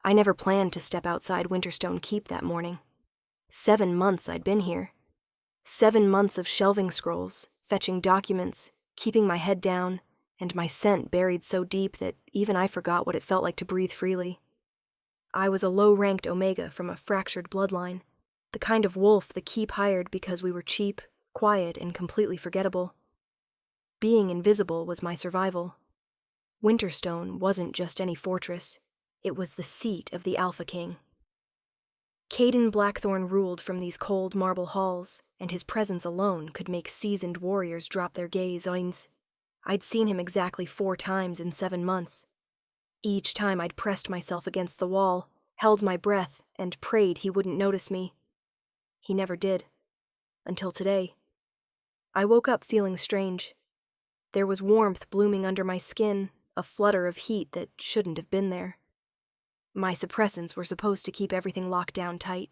I never planned to step outside Winterstone Keep that morning. 7 months I'd been here. 7 months of shelving scrolls, fetching documents, keeping my head down, and my scent buried so deep that even I forgot what it felt like to breathe freely. I was a low-ranked Omega from a fractured bloodline, the kind of wolf the Keep hired because we were cheap, quiet, and completely forgettable. Being invisible was my survival. Winterstone wasn't just any fortress. It was the seat of the Alpha King. Caden Blackthorn ruled from these cold marble halls, and his presence alone could make seasoned warriors drop their gaze. I'd seen him exactly 4 times in 7 months. Each time I'd pressed myself against the wall, held my breath, and prayed he wouldn't notice me. He never did. Until today. I woke up feeling strange. There was warmth blooming under my skin, a flutter of heat that shouldn't have been there. My suppressants were supposed to keep everything locked down tight.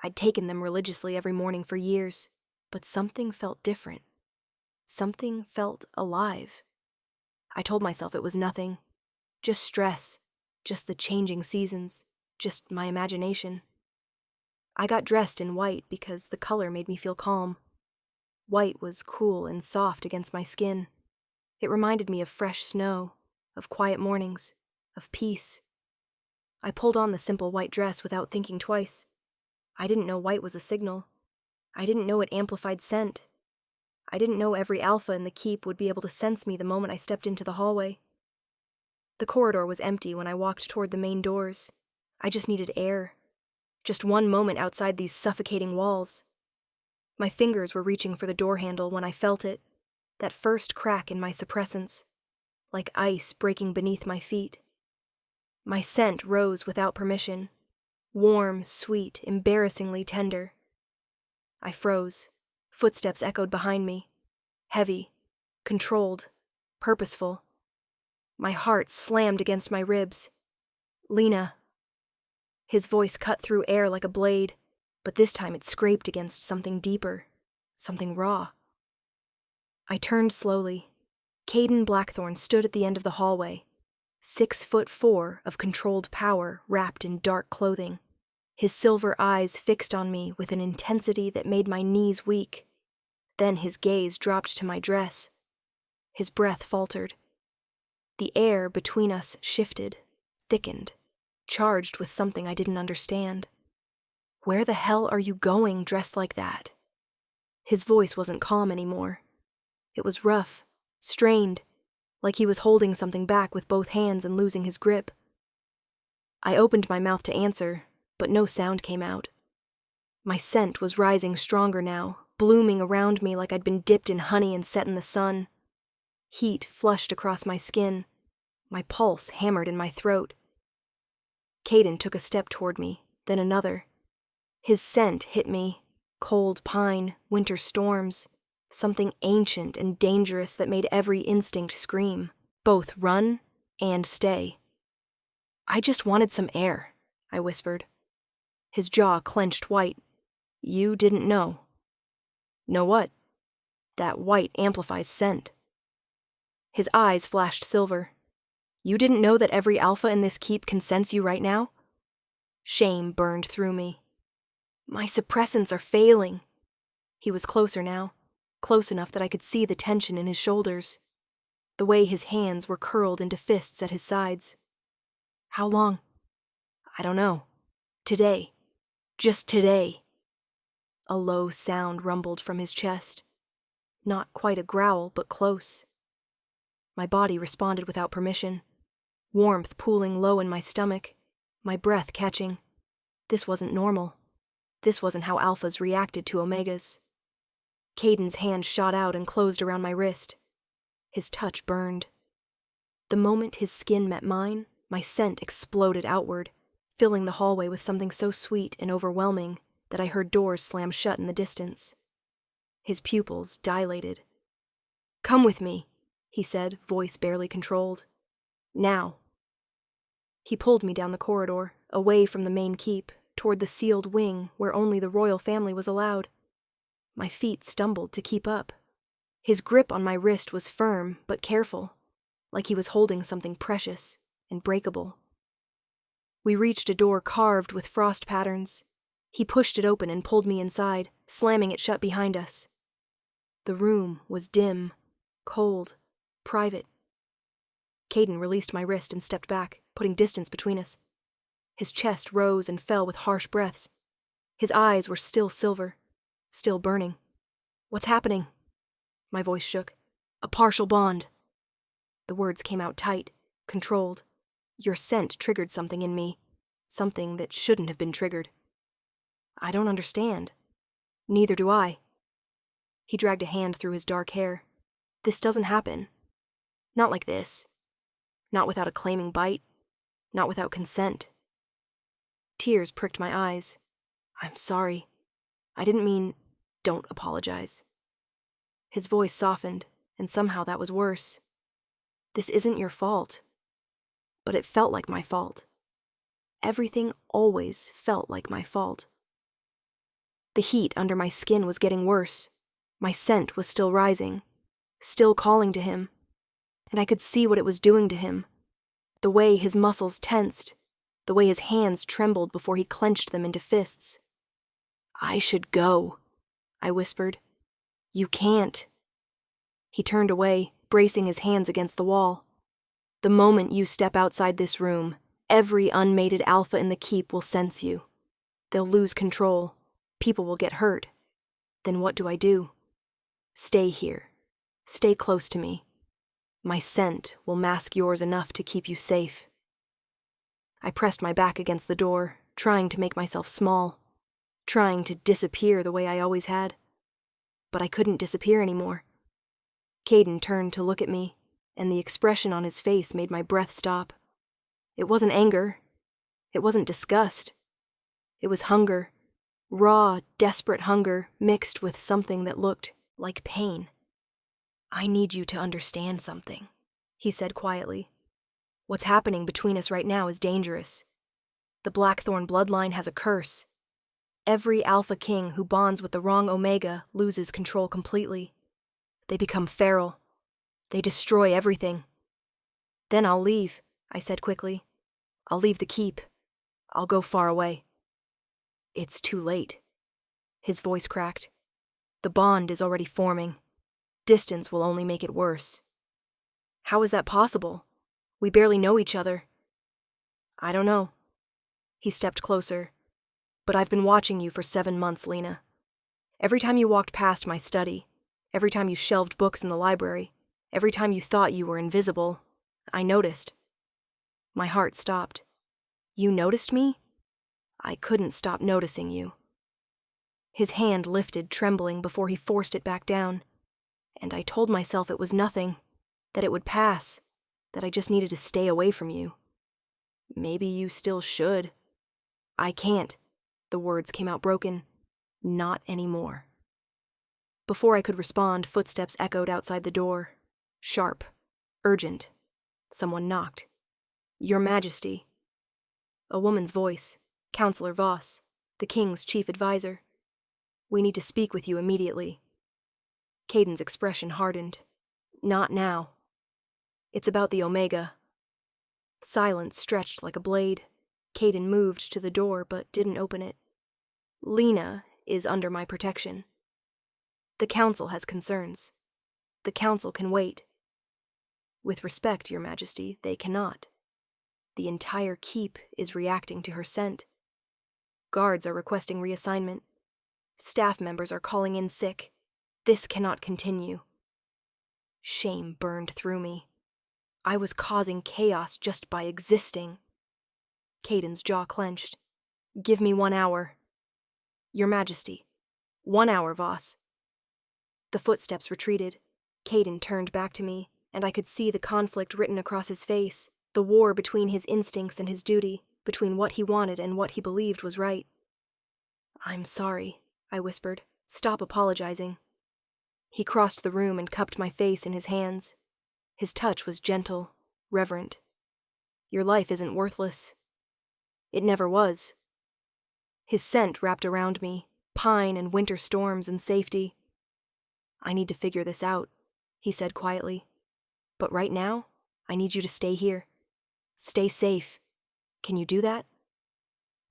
I'd taken them religiously every morning for years, but something felt different. Something felt alive. I told myself it was nothing. Just stress, just the changing seasons, just my imagination. I got dressed in white because the color made me feel calm. White was cool and soft against my skin. It reminded me of fresh snow, of quiet mornings, of peace. I pulled on the simple white dress without thinking twice. I didn't know white was a signal. I didn't know it amplified scent. I didn't know every alpha in the keep would be able to sense me the moment I stepped into the hallway. The corridor was empty when I walked toward the main doors. I just needed air. Just one moment outside these suffocating walls. My fingers were reaching for the door handle when I felt it, that first crack in my suppressants, like ice breaking beneath my feet. My scent rose without permission, warm, sweet, embarrassingly tender. I froze. Footsteps echoed behind me, heavy, controlled, purposeful. My heart slammed against my ribs. Lena. His voice cut through air like a blade, but this time it scraped against something deeper, something raw. I turned slowly. Caden Blackthorn stood at the end of the hallway, 6'4" of controlled power wrapped in dark clothing, his silver eyes fixed on me with an intensity that made my knees weak. Then his gaze dropped to my dress. His breath faltered. The air between us shifted, thickened, charged with something I didn't understand. Where the hell are you going dressed like that? His voice wasn't calm anymore. It was rough, strained, like he was holding something back with both hands and losing his grip. I opened my mouth to answer, but no sound came out. My scent was rising stronger now, blooming around me like I'd been dipped in honey and set in the sun. Heat flushed across my skin. My pulse hammered in my throat. Caden took a step toward me, then another. His scent hit me, cold pine, winter storms, something ancient and dangerous that made every instinct scream, both run and stay. I just wanted some air, I whispered. His jaw clenched white. You didn't know. Know what? That white amplifies scent. His eyes flashed silver. You didn't know that every alpha in this keep can sense you right now? Shame burned through me. My suppressants are failing. He was closer now, close enough that I could see the tension in his shoulders, the way his hands were curled into fists at his sides. How long? I don't know. Today. Just today. A low sound rumbled from his chest. Not quite a growl, but close. My body responded without permission. Warmth pooling low in my stomach, my breath catching. This wasn't normal. This wasn't how alphas reacted to omegas. Caden's hand shot out and closed around my wrist. His touch burned. The moment his skin met mine, my scent exploded outward, filling the hallway with something so sweet and overwhelming that I heard doors slam shut in the distance. His pupils dilated. Come with me, he said, voice barely controlled. Now. He pulled me down the corridor, away from the main keep, toward the sealed wing where only the royal family was allowed. My feet stumbled to keep up. His grip on my wrist was firm but careful, like he was holding something precious and breakable. We reached a door carved with frost patterns. He pushed it open and pulled me inside, slamming it shut behind us. The room was dim, cold, private. Caden released my wrist and stepped back, putting distance between us. His chest rose and fell with harsh breaths. His eyes were still silver, still burning. "What's happening?" My voice shook. "A partial bond." The words came out tight, controlled. "Your scent triggered something in me, something that shouldn't have been triggered." "I don't understand." "Neither do I." He dragged a hand through his dark hair. "This doesn't happen. Not like this. Not without a claiming bite. Not without consent." Tears pricked my eyes. "I'm sorry. I didn't mean..." "Don't apologize." His voice softened, and somehow that was worse. "This isn't your fault." But it felt like my fault. Everything always felt like my fault. The heat under my skin was getting worse. My scent was still rising, still calling to him. And I could see what it was doing to him. The way his muscles tensed, the way his hands trembled before he clenched them into fists. "I should go," I whispered. "You can't." He turned away, bracing his hands against the wall. "The moment you step outside this room, every unmated alpha in the keep will sense you. They'll lose control. People will get hurt. Then what do I do? Stay here. Stay close to me. My scent will mask yours enough to keep you safe." I pressed my back against the door, trying to make myself small, trying to disappear the way I always had. But I couldn't disappear anymore. Caden turned to look at me, and the expression on his face made my breath stop. It wasn't anger. It wasn't disgust. It was hunger. Raw, desperate hunger mixed with something that looked like pain. "I need you to understand something," he said quietly. "What's happening between us right now is dangerous. The Blackthorn bloodline has a curse. Every Alpha King who bonds with the wrong Omega loses control completely. They become feral. They destroy everything." "Then I'll leave," I said quickly. "I'll leave the keep. I'll go far away." "It's too late." His voice cracked. "The bond is already forming. Distance will only make it worse." "How is that possible? We barely know each other." "I don't know." He stepped closer. "But I've been watching you for 7 months, Lena. Every time you walked past my study, every time you shelved books in the library, every time you thought you were invisible, I noticed." My heart stopped. "You noticed me?" "I couldn't stop noticing you." His hand lifted, trembling, before he forced it back down. And I told myself it was nothing, that it would pass, that I just needed to stay away from you. "Maybe you still should." "I can't." The words came out broken. "Not anymore." Before I could respond, footsteps echoed outside the door. Sharp. Urgent. Someone knocked. "Your Majesty." A woman's voice. Counselor Voss, the King's chief advisor. "We need to speak with you immediately." Caden's expression hardened. "Not now." "It's about the Omega." Silence stretched like a blade. Caden moved to the door but didn't open it. "Lena is under my protection. The Council has concerns. The Council can wait." "With respect, Your Majesty, they cannot. The entire keep is reacting to her scent. Guards are requesting reassignment. Staff members are calling in sick. This cannot continue." Shame burned through me. I was causing chaos just by existing. Caden's jaw clenched. "Give me 1 hour." "Your Majesty." 1 hour, Voss." The footsteps retreated. Caden turned back to me, and I could see the conflict written across his face, the war between his instincts and his duty, between what he wanted and what he believed was right. "I'm sorry," I whispered. "Stop apologizing." He crossed the room and cupped my face in his hands. His touch was gentle, reverent. "Your life isn't worthless. It never was." His scent wrapped around me, pine and winter storms and safety. "I need to figure this out," he said quietly. "But right now, I need you to stay here. Stay safe. Can you do that?"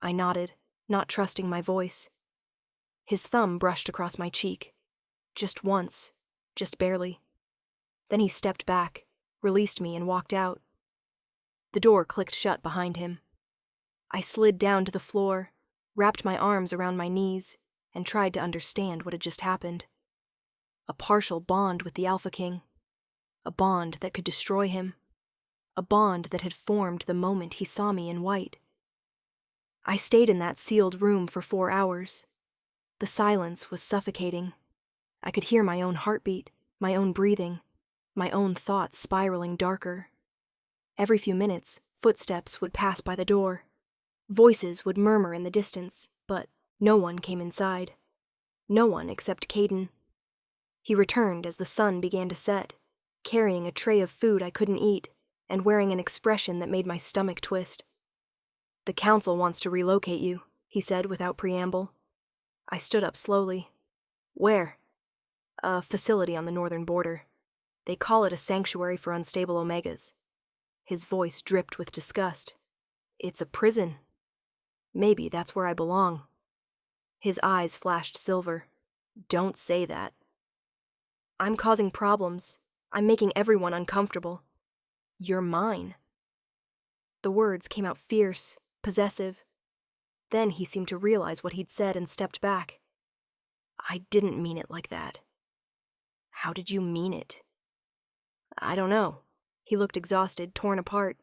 I nodded, not trusting my voice. His thumb brushed across my cheek. Just once, just barely. Then he stepped back, released me, and walked out. The door clicked shut behind him. I slid down to the floor, wrapped my arms around my knees, and tried to understand what had just happened. A partial bond with the Alpha King. A bond that could destroy him. A bond that had formed the moment he saw me in white. I stayed in that sealed room for 4 hours. The silence was suffocating. I could hear my own heartbeat, my own breathing, my own thoughts spiraling darker. Every few minutes, footsteps would pass by the door. Voices would murmur in the distance, but no one came inside. No one except Caden. He returned as the sun began to set, carrying a tray of food I couldn't eat, and wearing an expression that made my stomach twist. "The council wants to relocate you," he said without preamble. I stood up slowly. "Where?" "A facility on the northern border. They call it a sanctuary for unstable Omegas." His voice dripped with disgust. "It's a prison. Maybe that's where I belong." His eyes flashed silver. "Don't say that." "I'm causing problems. I'm making everyone uncomfortable. You're mine." The words came out fierce, possessive. Then he seemed to realize what he'd said and stepped back. "I didn't mean it like that." "How did you mean it?" "I don't know." He looked exhausted, torn apart.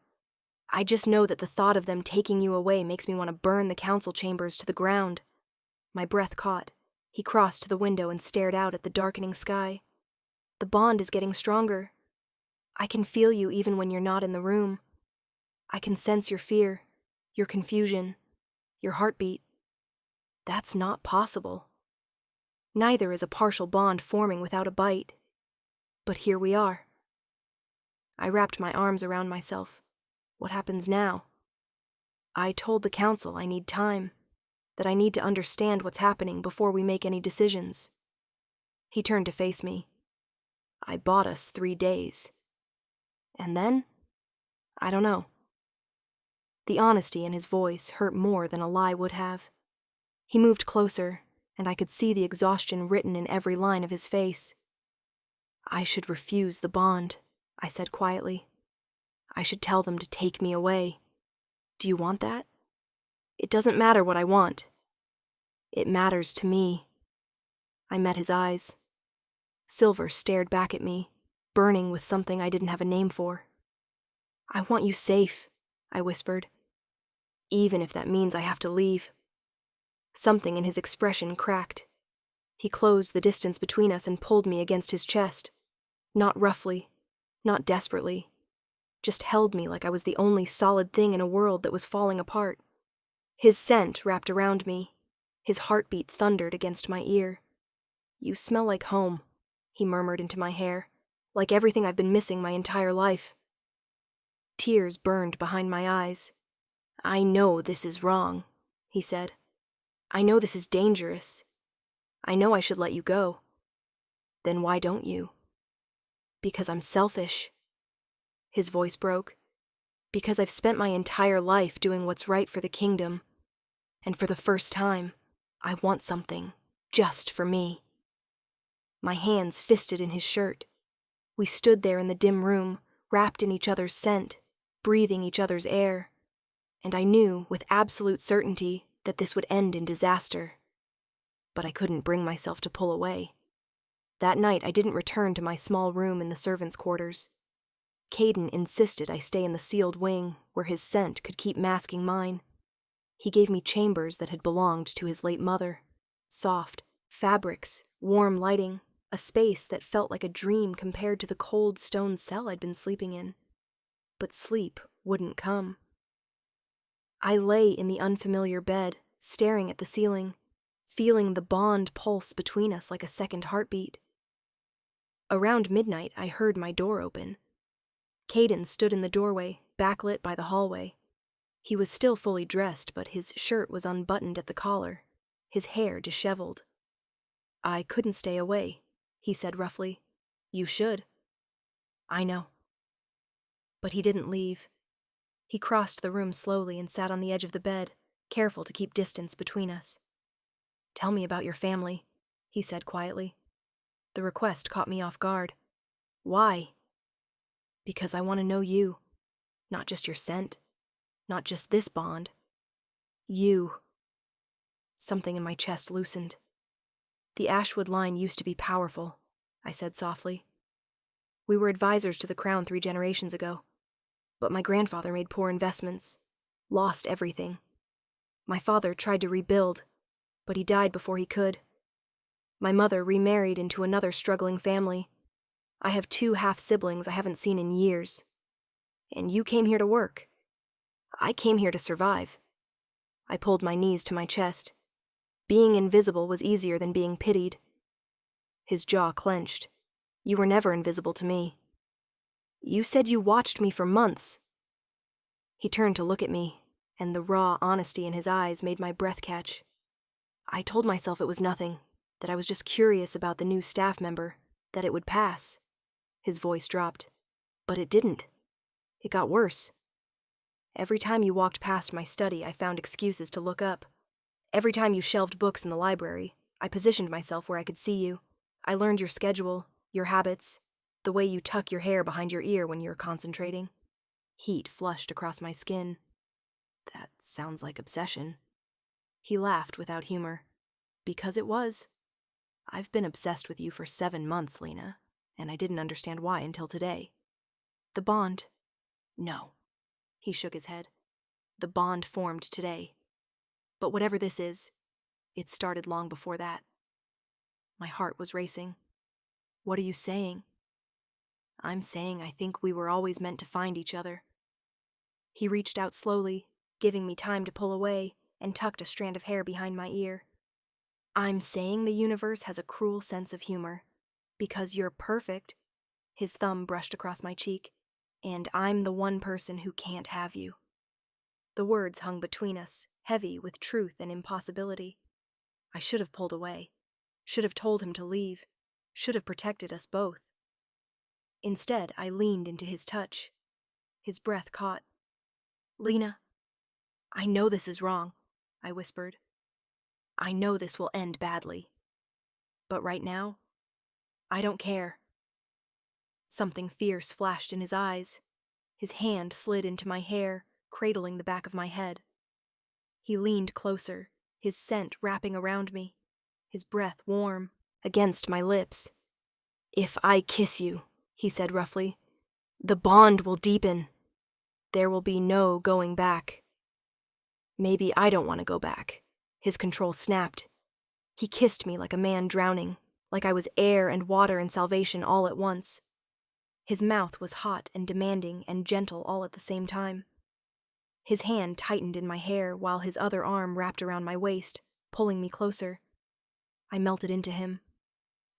"I just know that the thought of them taking you away makes me want to burn the council chambers to the ground." My breath caught. He crossed to the window and stared out at the darkening sky. "The bond is getting stronger. I can feel you even when you're not in the room. I can sense your fear, your confusion, your heartbeat. That's not possible. Neither is a partial bond forming without a bite. But here we are." I wrapped my arms around myself. What happens now? "I told the council I need time, that I need to understand what's happening before we make any decisions." He turned to face me. "I bought us 3 days. And then? I don't know." The honesty in his voice hurt more than a lie would have. He moved closer, and I could see the exhaustion written in every line of his face. "I should refuse the bond," I said quietly. "I should tell them to take me away. Do you want that?" "It doesn't matter what I want. It matters to me." I met his eyes. Silver stared back at me, burning with something I didn't have a name for. "I want you safe," I whispered. "Even if that means I have to leave." Something in his expression cracked. He closed the distance between us and pulled me against his chest. Not roughly, not desperately. Just held me like I was the only solid thing in a world that was falling apart. His scent wrapped around me. His heartbeat thundered against my ear. "You smell like home," he murmured into my hair, "like everything I've been missing my entire life." Tears burned behind my eyes. "I know this is wrong," he said. "I know this is dangerous. I know I should let you go." "Then why don't you?" "Because I'm selfish." His voice broke. "Because I've spent my entire life doing what's right for the kingdom. And for the first time, I want something just for me." My hands fisted in his shirt. We stood there in the dim room, wrapped in each other's scent, breathing each other's air. And I knew with absolute certainty that this would end in disaster. But I couldn't bring myself to pull away. That night I didn't return to my small room in the servants' quarters. Caden insisted I stay in the sealed wing, where his scent could keep masking mine. He gave me chambers that had belonged to his late mother. Soft fabrics, warm lighting, a space that felt like a dream compared to the cold stone cell I'd been sleeping in. But sleep wouldn't come. I lay in the unfamiliar bed, staring at the ceiling, feeling the bond pulse between us like a second heartbeat. Around midnight, I heard my door open. Caden stood in the doorway, backlit by the hallway. He was still fully dressed, but his shirt was unbuttoned at the collar, his hair disheveled. "I couldn't stay away," he said roughly. "You should." "I know." But he didn't leave. He crossed the room slowly and sat on the edge of the bed, careful to keep distance between us. "Tell me about your family," he said quietly. The request caught me off guard. "Why?" "Because I want to know you. Not just your scent. Not just this bond. You." Something in my chest loosened. "The Ashwood line used to be powerful," I said softly. "We were advisors to the Crown 3 generations ago. But my grandfather made poor investments. Lost everything. My father tried to rebuild, but he died before he could. My mother remarried into another struggling family. I have 2 half-siblings I haven't seen in years. And you came here to work. I came here to survive." I pulled my knees to my chest. Being invisible was easier than being pitied. His jaw clenched. "You were never invisible to me. You said you watched me for months." He turned to look at me, and the raw honesty in his eyes made my breath catch. I told myself it was nothing, that I was just curious about the new staff member, that it would pass. His voice dropped. But it didn't. It got worse. Every time you walked past my study, I found excuses to look up. Every time you shelved books in the library, I positioned myself where I could see you. I learned your schedule, your habits, the way you tuck your hair behind your ear when you're concentrating. Heat flushed across my skin. "That sounds like obsession." He laughed without humor. "Because it was. I've been obsessed with you for 7 months, Lena, and I didn't understand why until today. The bond..." "No." He shook his head. "The bond formed today. But whatever this is, it started long before that." My heart was racing. "What are you saying?" "I'm saying I think we were always meant to find each other." He reached out slowly, giving me time to pull away, and tucked a strand of hair behind my ear. "I'm saying the universe has a cruel sense of humor. Because you're perfect," his thumb brushed across my cheek, "and I'm the one person who can't have you." The words hung between us, heavy with truth and impossibility. I should have pulled away, should have told him to leave, should have protected us both. Instead, I leaned into his touch. His breath caught. "Lena, I know this is wrong," I whispered. "I know this will end badly. But right now, I don't care." Something fierce flashed in his eyes. His hand slid into my hair, cradling the back of my head. He leaned closer, his scent wrapping around me, his breath warm, against my lips. "If I kiss you," he said roughly, "the bond will deepen. There will be no going back." "Maybe I don't want to go back." His control snapped. He kissed me like a man drowning, like I was air and water and salvation all at once. His mouth was hot and demanding and gentle all at the same time. His hand tightened in my hair while his other arm wrapped around my waist, pulling me closer. I melted into him.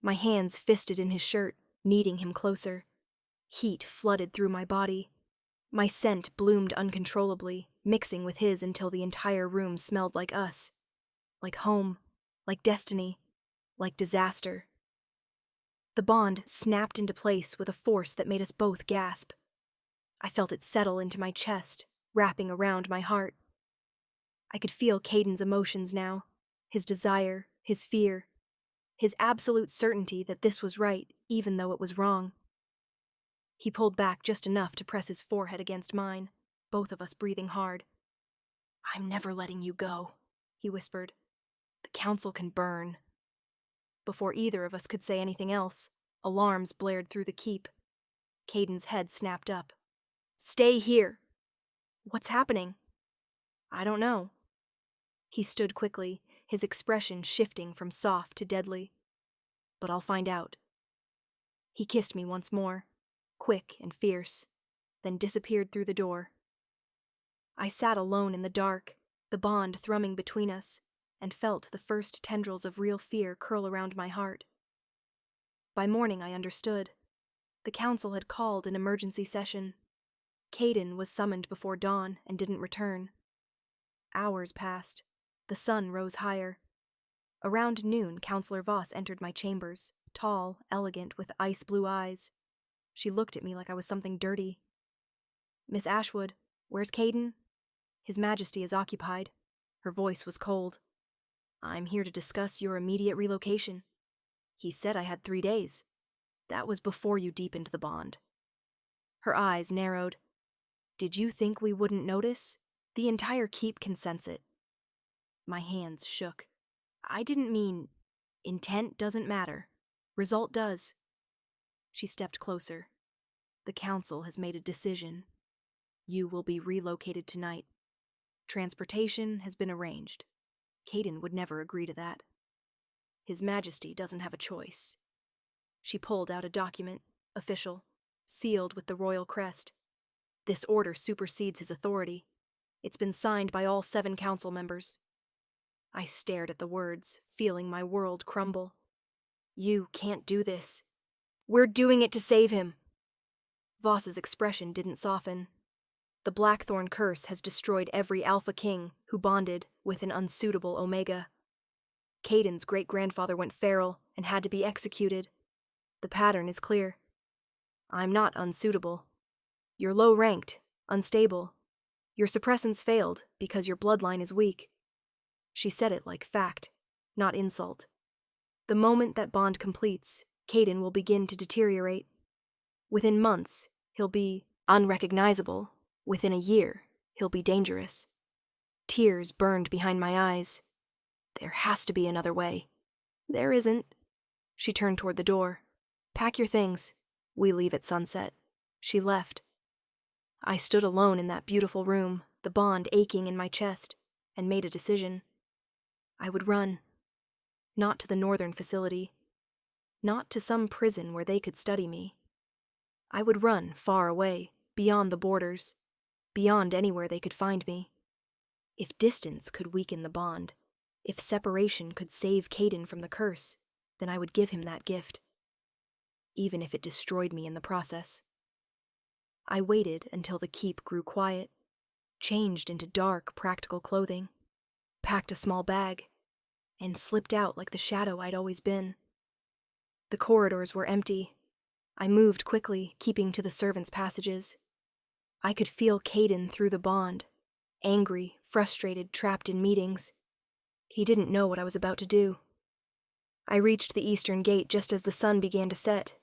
My hands fisted in his shirt, kneading him closer. Heat flooded through my body. My scent bloomed uncontrollably, mixing with his until the entire room smelled like us. Like home, like destiny, like disaster. The bond snapped into place with a force that made us both gasp. I felt it settle into my chest, wrapping around my heart. I could feel Caden's emotions now, his desire, his fear, his absolute certainty that this was right, even though it was wrong. He pulled back just enough to press his forehead against mine, both of us breathing hard. "I'm never letting you go," he whispered. "The council can burn." Before either of us could say anything else, alarms blared through the keep. Caden's head snapped up. "Stay here!" "What's happening?" "I don't know." He stood quickly, his expression shifting from soft to deadly. "But I'll find out." He kissed me once more, quick and fierce, then disappeared through the door. I sat alone in the dark, the bond thrumming between us, and felt the first tendrils of real fear curl around my heart. By morning I understood. The council had called an emergency session. Caden was summoned before dawn and didn't return. Hours passed. The sun rose higher. Around noon, Counselor Voss entered my chambers, tall, elegant, with ice-blue eyes. She looked at me like I was something dirty. "Miss Ashwood, where's Caden?" "His Majesty is occupied." Her voice was cold. "I'm here to discuss your immediate relocation. He said I had 3 days. That was before you deepened the bond." Her eyes narrowed. "Did you think we wouldn't notice? The entire keep can sense it." My hands shook. "I didn't mean... Intent doesn't matter. Result does." She stepped closer. "The council has made a decision. You will be relocated tonight. Transportation has been arranged. Caden would never agree to that. His Majesty doesn't have a choice." She pulled out a document, official, sealed with the royal crest. "This order supersedes his authority. It's been signed by all 7 council members." I stared at the words, feeling my world crumble. "You can't do this. We're doing it to save him." Voss's expression didn't soften. "The Blackthorn curse has destroyed every Alpha King who bonded with an unsuitable Omega. Caden's great-grandfather went feral and had to be executed. The pattern is clear. I'm not unsuitable. You're low-ranked, unstable. Your suppressants failed because your bloodline is weak." She said it like fact, not insult. The moment that bond completes, Caden will begin to deteriorate. Within months, he'll be unrecognizable. Within a year, he'll be dangerous. Tears burned behind my eyes. There has to be another way. "There isn't." She turned toward the door. "Pack your things. We leave at sunset." She left. I stood alone in that beautiful room, the bond aching in my chest, and made a decision. I would run. Not to the northern facility. Not to some prison where they could study me. I would run far away, beyond the borders, beyond anywhere they could find me. If distance could weaken the bond, if separation could save Caden from the curse, then I would give him that gift. Even if it destroyed me in the process. I waited until the keep grew quiet, changed into dark, practical clothing, packed a small bag, and slipped out like the shadow I'd always been. The corridors were empty. I moved quickly, keeping to the servants' passages. I could feel Caden through the bond, angry, frustrated, trapped in meetings. He didn't know what I was about to do. I reached the eastern gate just as the sun began to set.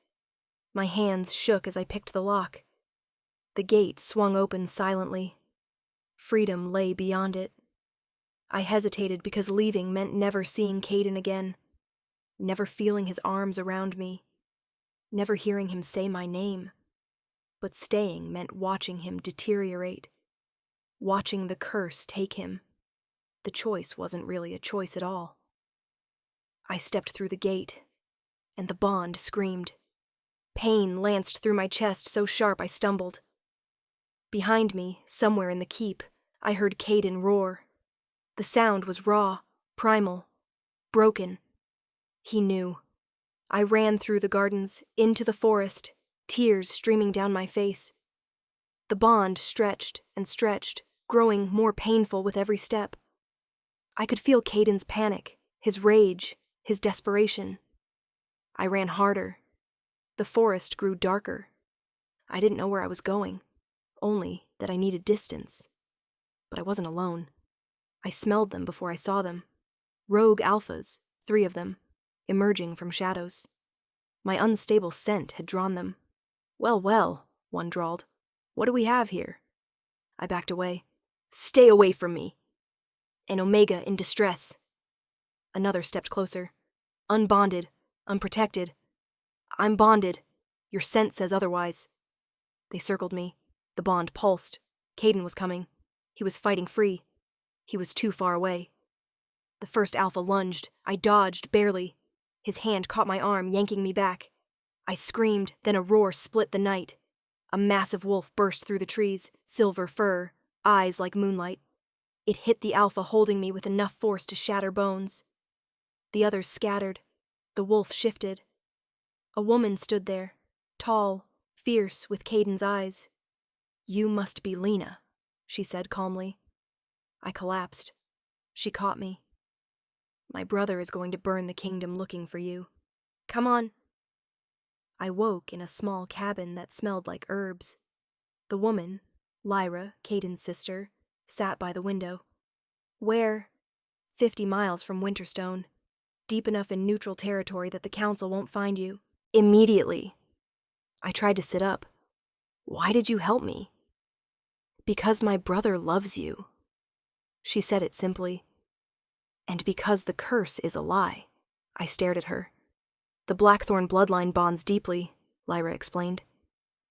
My hands shook as I picked the lock. The gate swung open silently. Freedom lay beyond it. I hesitated because leaving meant never seeing Caden again, never feeling his arms around me, never hearing him say my name. But staying meant watching him deteriorate, watching the curse take him. The choice wasn't really a choice at all. I stepped through the gate, and the bond screamed. Pain lanced through my chest so sharp I stumbled. Behind me, somewhere in the keep, I heard Caden roar. The sound was raw, primal, broken. He knew. I ran through the gardens, into the forest, tears streaming down my face. The bond stretched and stretched, growing more painful with every step. I could feel Caden's panic, his rage, his desperation. I ran harder. The forest grew darker. I didn't know where I was going, only that I needed distance. But I wasn't alone. I smelled them before I saw them. Rogue alphas, 3 of them, emerging from shadows. My unstable scent had drawn them. Well, well, one drawled. What do we have here? I backed away. Stay away from me. An Omega in distress. Another stepped closer. Unbonded, unprotected. I'm bonded. Your scent says otherwise. They circled me. The bond pulsed. Caden was coming. He was fighting free. He was too far away. The first alpha lunged. I dodged, barely. His hand caught my arm, yanking me back. I screamed, then a roar split the night. A massive wolf burst through the trees, silver fur, eyes like moonlight. It hit the alpha, holding me with enough force to shatter bones. The others scattered. The wolf shifted. A woman stood there, tall, fierce, with Caden's eyes. You must be Lena, she said calmly. I collapsed. She caught me. My brother is going to burn the kingdom looking for you. Come on. I woke in a small cabin that smelled like herbs. The woman, Lyra, Caden's sister, sat by the window. Where? 50 miles from Winterstone, deep enough in neutral territory that the council won't find you. Immediately. I tried to sit up. Why did you help me? Because my brother loves you. She said it simply. And because the curse is a lie. I stared at her. The Blackthorn bloodline bonds deeply, Lyra explained.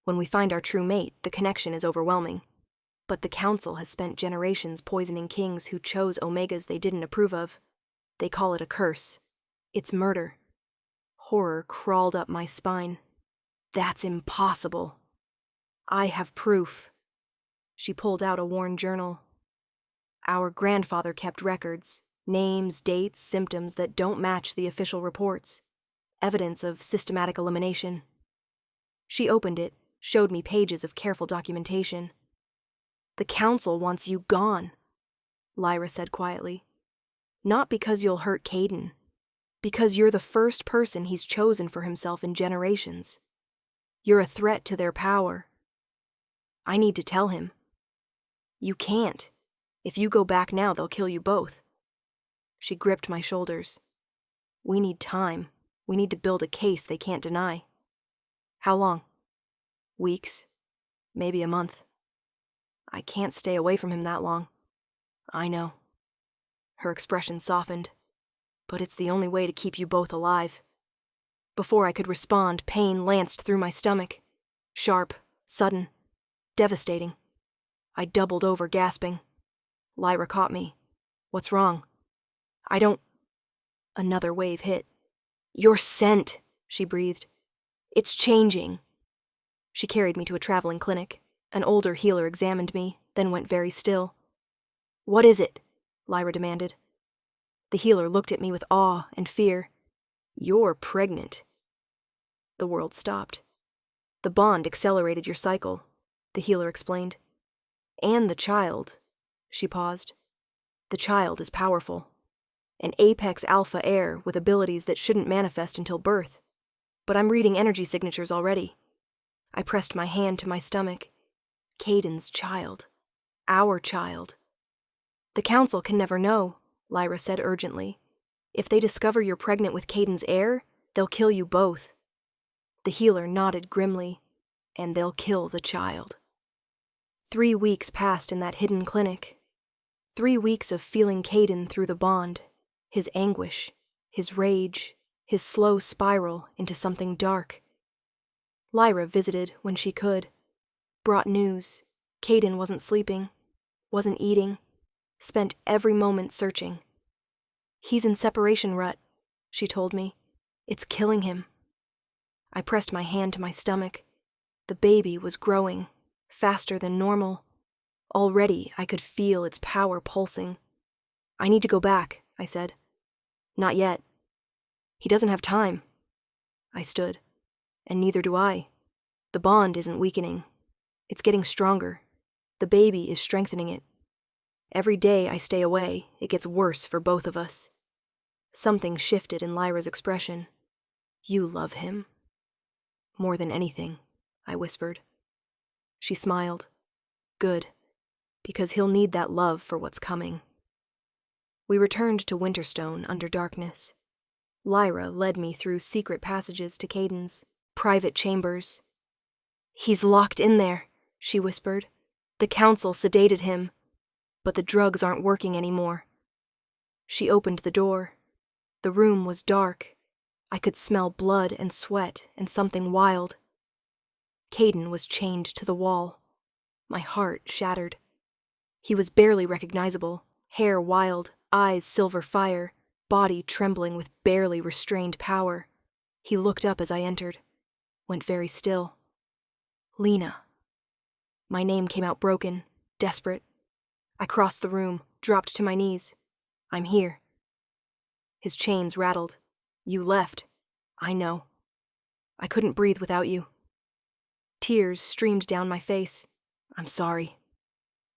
When we find our true mate, the connection is overwhelming. But the council has spent generations poisoning kings who chose omegas they didn't approve of. They call it a curse. It's murder. Horror crawled up my spine. That's impossible. I have proof. She pulled out a worn journal. Our grandfather kept records, names, dates, symptoms that don't match the official reports. Evidence of systematic elimination. She opened it, showed me pages of careful documentation. The council wants you gone, Lyra said quietly. Not because you'll hurt Caden, because you're the first person he's chosen for himself in generations. You're a threat to their power. I need to tell him. You can't. If you go back now, they'll kill you both. She gripped my shoulders. We need time. We need to build a case they can't deny. How long? Weeks. Maybe a month. I can't stay away from him that long. I know. Her expression softened. But it's the only way to keep you both alive. Before I could respond, pain lanced through my stomach. Sharp, sudden, devastating. I doubled over, gasping. Lyra caught me. What's wrong? I don't... Another wave hit. Your scent, she breathed. It's changing. She carried me to a traveling clinic. An older healer examined me, then went very still. What is it? Lyra demanded. The healer looked at me with awe and fear. You're pregnant. The world stopped. The bond accelerated your cycle, the healer explained. And the child. She paused. The child is powerful. An apex alpha heir with abilities that shouldn't manifest until birth. But I'm reading energy signatures already. I pressed my hand to my stomach. Caden's child. Our child. The council can never know, Lyra said urgently. If they discover you're pregnant with Caden's heir, they'll kill you both. The healer nodded grimly. And they'll kill the child. 3 weeks passed in that hidden clinic. 3 weeks of feeling Caden through the bond. His anguish, his rage, his slow spiral into something dark. Lyra visited when she could. Brought news. Caden wasn't sleeping, wasn't eating, spent every moment searching. He's in separation rut, she told me. It's killing him. I pressed my hand to my stomach. The baby was growing, faster than normal. Already I could feel its power pulsing. I need to go back, I said. Not yet. He doesn't have time. I stood. And neither do I. The bond isn't weakening. It's getting stronger. The baby is strengthening it. Every day I stay away, it gets worse for both of us. Something shifted in Lyra's expression. You love him. More than anything, I whispered. She smiled. Good. Because he'll need that love for what's coming. We returned to Winterstone under darkness. Lyra led me through secret passages to Caden's, private chambers. He's locked in there, she whispered. The council sedated him, but the drugs aren't working anymore. She opened the door. The room was dark. I could smell blood and sweat and something wild. Caden was chained to the wall. My heart shattered. He was barely recognizable, hair wild, eyes silver fire, body trembling with barely restrained power. He looked up as I entered, went very still. Lena. My name came out broken, desperate. I crossed the room, dropped to my knees. I'm here. His chains rattled. You left. I know. I couldn't breathe without you. Tears streamed down my face. I'm sorry.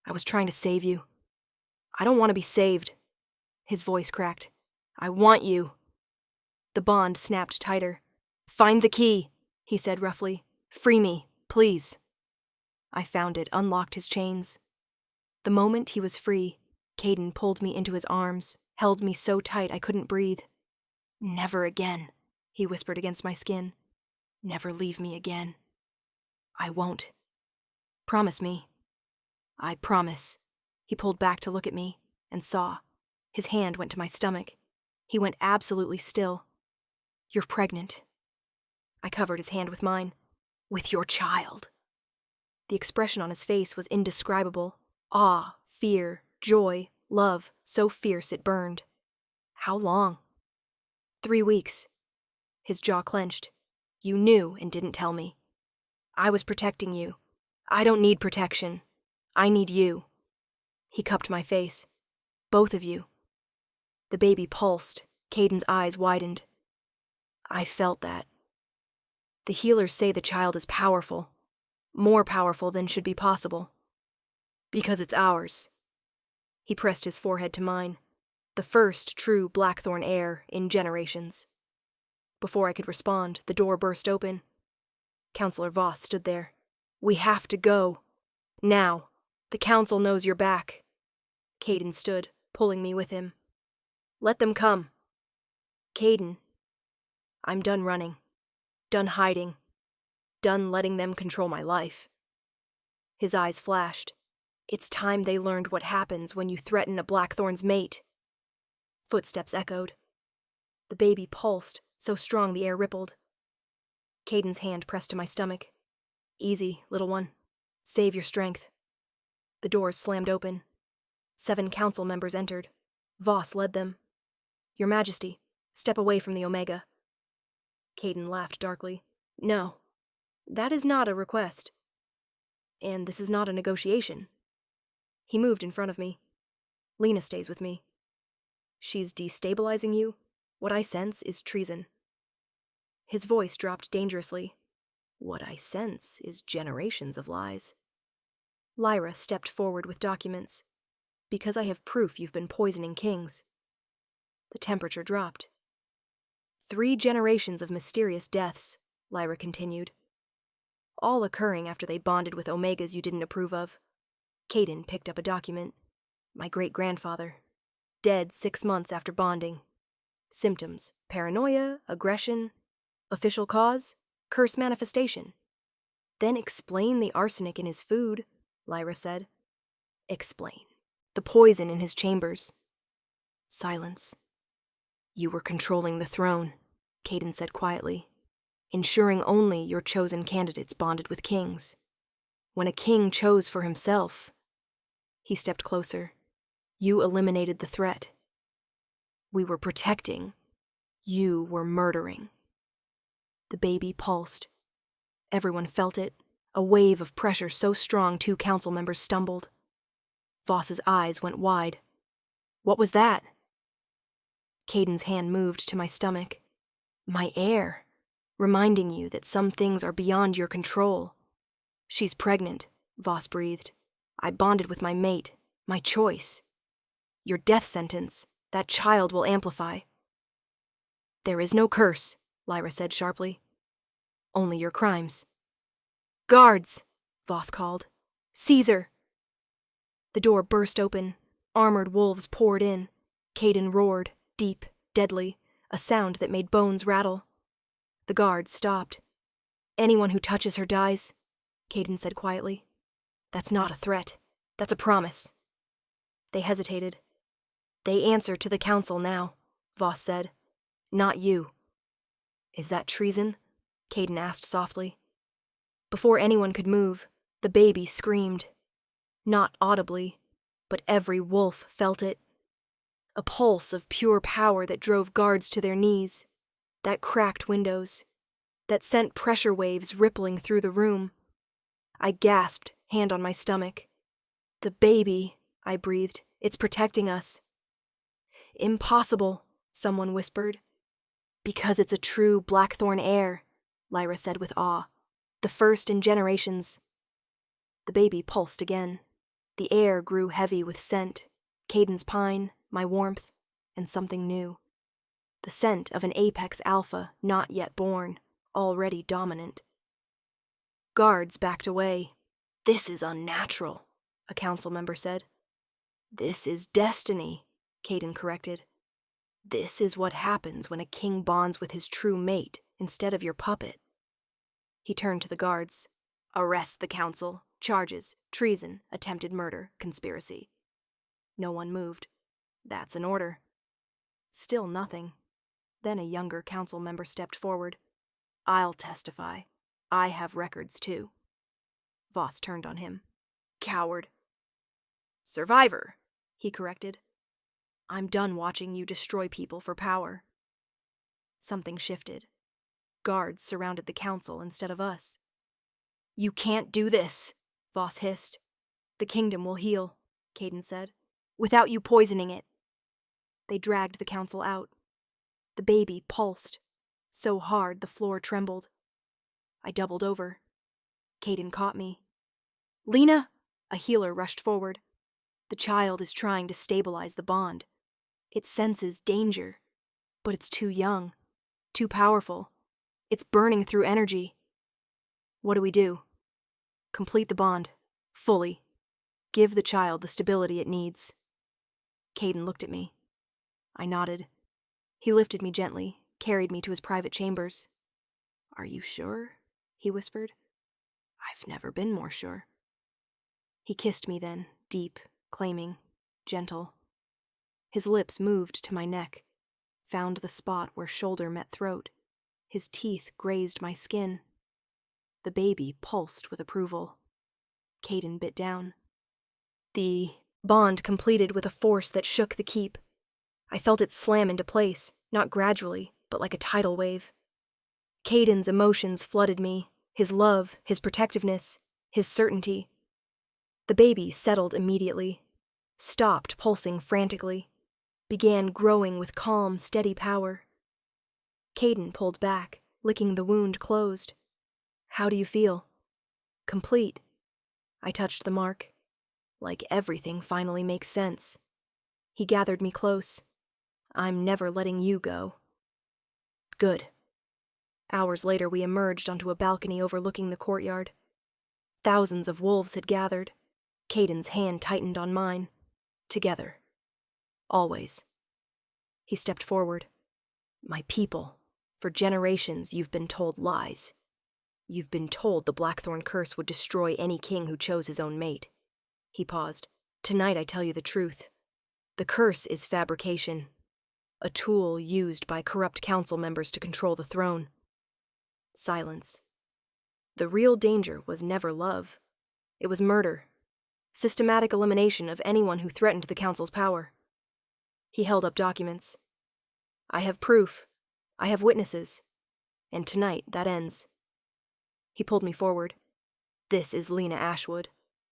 I was trying to save you. I don't want to be saved. His voice cracked. I want you. The bond snapped tighter. Find the key, he said roughly. Free me, please. I found it, unlocked his chains. The moment he was free, Caden pulled me into his arms, held me so tight I couldn't breathe. "Never again," he whispered against my skin. "Never leave me again." "I won't." "Promise me." "I promise." He pulled back to look at me, and saw. His hand went to my stomach. He went absolutely still. "You're pregnant." I covered his hand with mine. "With your child." The expression on his face was indescribable. Awe, fear, joy, love, so fierce it burned. "How long?" 3 weeks. His jaw clenched. "You knew and didn't tell me." "I was protecting you. I don't need protection. I need you." He cupped my face. "Both of you." The baby pulsed. Caden's eyes widened. "I felt that. The healers say the child is powerful. More powerful than should be possible. Because it's ours." He pressed his forehead to mine. The first true blackthorn heir in generations. Before I could respond, the door burst open. Counselor Voss stood there. "We have to go. Now. The council knows you're back." Caden stood, pulling me with him. "Let them come." "Caden, I'm done running. Done hiding. Done letting them control my life." His eyes flashed. "It's time they learned what happens when you threaten a blackthorn's mate." Footsteps echoed. The baby pulsed, so strong the air rippled. Caden's hand pressed to my stomach. "Easy, little one. Save your strength." The doors slammed open. 7 council members entered. Voss led them. "Your Majesty, step away from the Omega." Caden laughed darkly. "No, that is not a request. And this is not a negotiation." He moved in front of me. "Lena stays with me. She's destabilizing you. What I sense is treason." His voice dropped dangerously. "What I sense is generations of lies." Lyra stepped forward with documents. "Because I have proof you've been poisoning kings." The temperature dropped. 3 generations of mysterious deaths, Lyra continued. All occurring after they bonded with Omegas you didn't approve of. Caden picked up a document. "My great-grandfather. Dead 6 months after bonding. Symptoms: paranoia, aggression. Official cause: curse manifestation." "Then explain the arsenic in his food," Lyra said. "Explain. The poison in his chambers." Silence. "You were controlling the throne," Caden said quietly, "ensuring only your chosen candidates bonded with kings. When a king chose for himself..." He stepped closer. "You eliminated the threat. We were protecting. You were murdering." The baby pulsed. Everyone felt it, a wave of pressure so strong 2 council members stumbled. Voss's eyes went wide. "What was that?" Caden's hand moved to my stomach. "My heir, reminding you that some things are beyond your control." "She's pregnant," Voss breathed. "I bonded with my mate, my choice. Your death sentence, that child will amplify." "There is no curse," Lyra said sharply. "Only your crimes." "Guards!" Voss called. "Caesar!" The door burst open. Armored wolves poured in. Caden roared, deep, deadly, a sound that made bones rattle. The guards stopped. "Anyone who touches her dies," Caden said quietly. "That's not a threat. That's a promise." They hesitated. "They answer to the council now," Voss said. "Not you." "Is that treason?" Caden asked softly. Before anyone could move, the baby screamed. Not audibly, but every wolf felt it. A pulse of pure power that drove guards to their knees, that cracked windows, that sent pressure waves rippling through the room. I gasped, hand on my stomach. "The baby," I breathed. "It's protecting us." "Impossible," someone whispered. "Because it's a true blackthorn heir," Lyra said with awe. "The first in generations." The baby pulsed again. The air grew heavy with scent. Caden's pine, my warmth, and something new. The scent of an apex alpha not yet born, already dominant. Guards backed away. "This is unnatural," a council member said. This is destiny, Caden corrected. This is what happens when a king bonds with his true mate instead of your puppet. He turned to the guards. Arrest the council. Charges, treason, attempted murder, conspiracy. No one moved. That's an order. Still nothing. Then a younger council member stepped forward. I'll testify. I have records too. Voss turned on him. Coward. Survivor, he corrected. I'm done watching you destroy people for power. Something shifted. Guards surrounded the council instead of us. You can't do this, Voss hissed. The kingdom will heal, Caden said, without you poisoning it. They dragged the council out. The baby pulsed, so hard the floor trembled. I doubled over. Caden caught me. Lena! A healer rushed forward. The child is trying to stabilize the bond. It senses danger, but it's too young, too powerful. It's burning through energy. What do we do? Complete the bond, fully. Give the child the stability it needs. Caden looked at me. I nodded. He lifted me gently, carried me to his private chambers. Are you sure? He whispered. I've never been more sure. He kissed me then, deep, claiming, gentle. His lips moved to my neck, found the spot where shoulder met throat. His teeth grazed my skin. The baby pulsed with approval. Caden bit down. The bond completed with a force that shook the keep. I felt it slam into place, not gradually, but like a tidal wave. Caden's emotions flooded me, his love, his protectiveness, his certainty. The baby settled immediately, stopped pulsing frantically, began growing with calm, steady power. Caden pulled back, licking the wound closed. How do you feel? Complete. I touched the mark. Like everything finally makes sense. He gathered me close. I'm never letting you go. Good. Hours later, we emerged onto a balcony overlooking the courtyard. Thousands of wolves had gathered. Caden's hand tightened on mine. Together. Always. He stepped forward. My people, for generations you've been told lies. You've been told the Blackthorn curse would destroy any king who chose his own mate. He paused. Tonight I tell you the truth. The curse is fabrication. A tool used by corrupt council members to control the throne. Silence. The real danger was never love. It was murder. Systematic elimination of anyone who threatened the council's power. He held up documents. I have proof. I have witnesses. And tonight that ends. He pulled me forward. This is Lena Ashwood,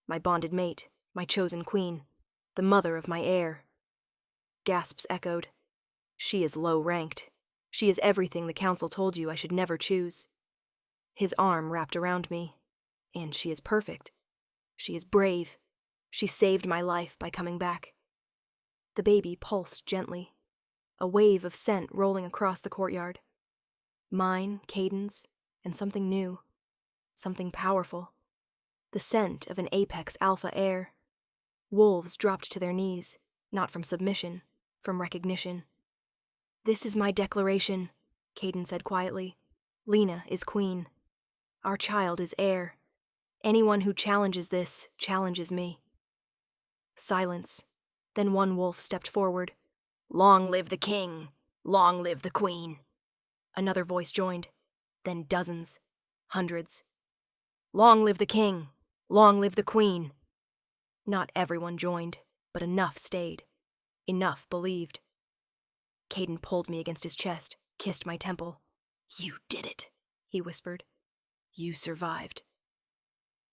my bonded mate, my chosen queen, the mother of my heir. Gasps echoed. She is low-ranked. She is everything the council told you I should never choose. His arm wrapped around me. And she is perfect. She is brave. She saved my life by coming back. The baby pulsed gently, a wave of scent rolling across the courtyard. Mine, Caden's, and something new, something powerful. The scent of an apex alpha heir. Wolves dropped to their knees, not from submission, from recognition. This is my declaration, Caden said quietly. Lena is queen. Our child is heir. Anyone who challenges this challenges me. Silence. Then one wolf stepped forward. Long live the king! Long live the queen! Another voice joined. Then dozens. Hundreds. Long live the king! Long live the queen! Not everyone joined, but enough stayed. Enough believed. Caden pulled me against his chest, kissed my temple. You did it, he whispered. You survived.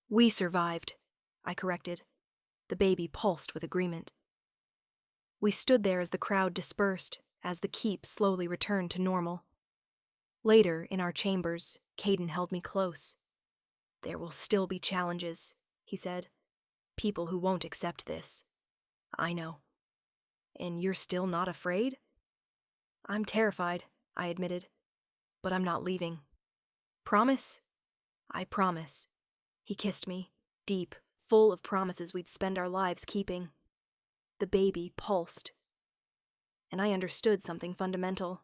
We survived, I corrected. The baby pulsed with agreement. We stood there as the crowd dispersed, as the keep slowly returned to normal. Later, in our chambers, Caden held me close. There will still be challenges, he said. People who won't accept this. I know. And you're still not afraid? I'm terrified, I admitted. But I'm not leaving. Promise? I promise. He kissed me, deep, full of promises we'd spend our lives keeping. the baby pulsed. And I understood something fundamental.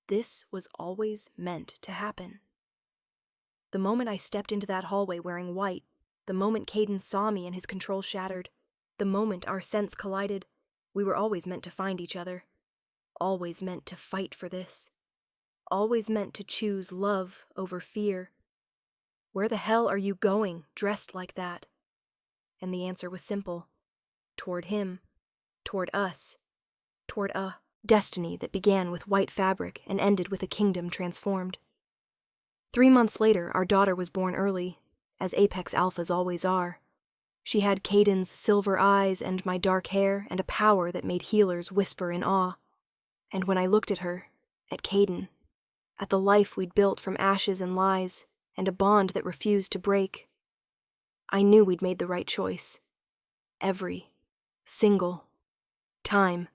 This was always meant to happen. The moment I stepped into that hallway wearing white, the moment Caden saw me and his control shattered, the moment our scents collided, we were always meant to find each other. Always meant to fight for this. Always meant to choose love over fear. Where the hell are you going, dressed like that? And the answer was simple. Toward him. Toward us. Toward a destiny that began with white fabric and ended with a kingdom transformed. 3 months later, our daughter was born early, as Apex Alphas always are. She had Caden's silver eyes and my dark hair and a power that made healers whisper in awe. And when I looked at her, at Caden, at the life we'd built from ashes and lies, and a bond that refused to break, I knew we'd made the right choice. Every single time.